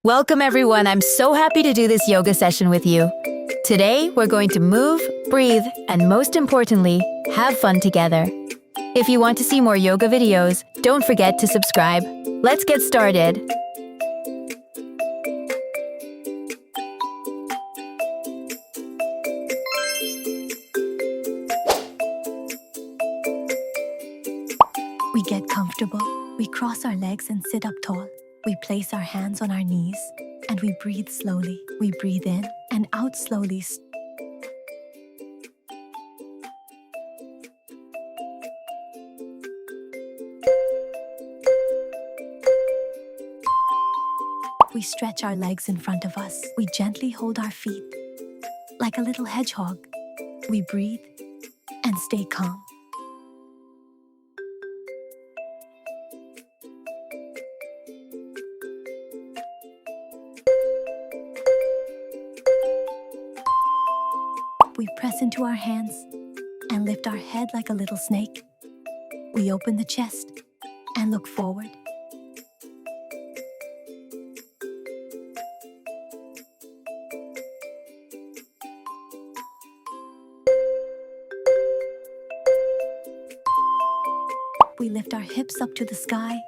Welcome everyone, I'm so happy to do this yoga session with you. Today, we're going to move, breathe, and most importantly, have fun together. If you want to see more yoga videos, don't forget to subscribe. Let's get started. We get comfortable, we cross our legs and sit up tall. We place our hands on our knees and we breathe slowly. We breathe in and out slowly. We stretch our legs in front of us. We gently hold our feet like a little hedgehog. We breathe and stay calm. We press into our hands and lift our head like a little snake. We open the chest and look forward. We lift our hips up to the sky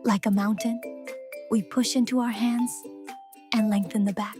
like a mountain. We push into our hands and lengthen the back.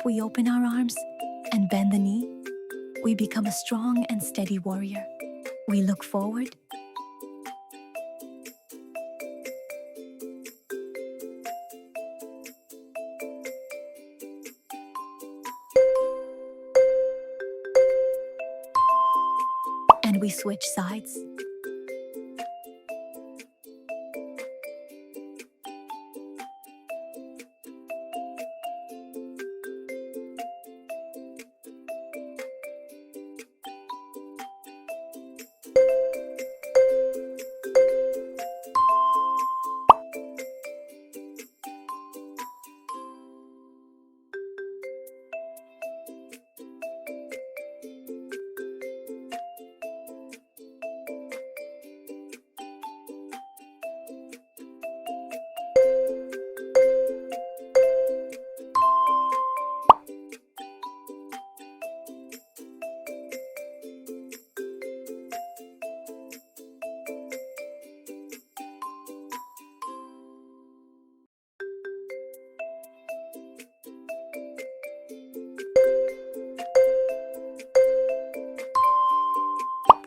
We open our arms and bend the knee. We become a strong and steady warrior. We look forward. And we switch sides.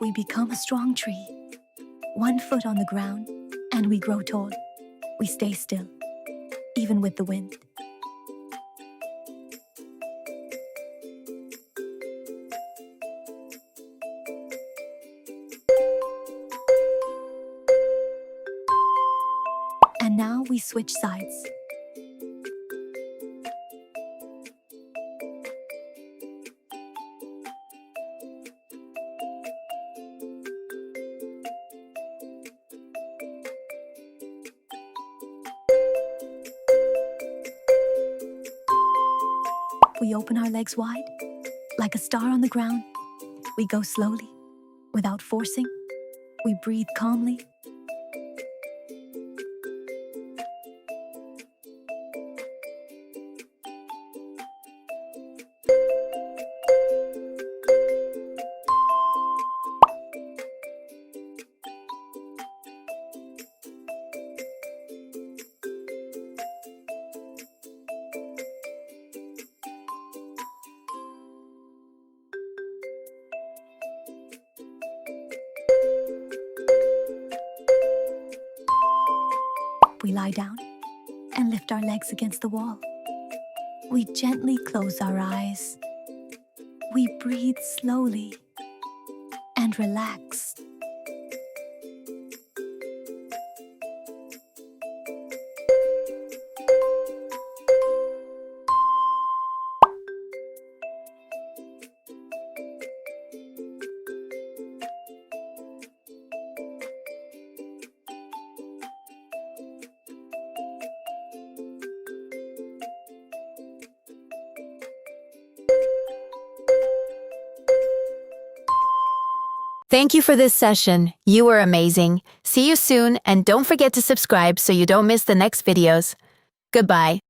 We become a strong tree, one foot on the ground, and we grow tall. We stay still, even with the wind. And now we switch sides. We open our legs wide, like a star on the ground. We go slowly, without forcing. We breathe calmly. we lie down and lift our legs against the wall. We gently close our eyes. We breathe slowly and relax. Thank you for this session. You were amazing. See you soon, and don't forget to subscribe so you don't miss the next videos. Goodbye.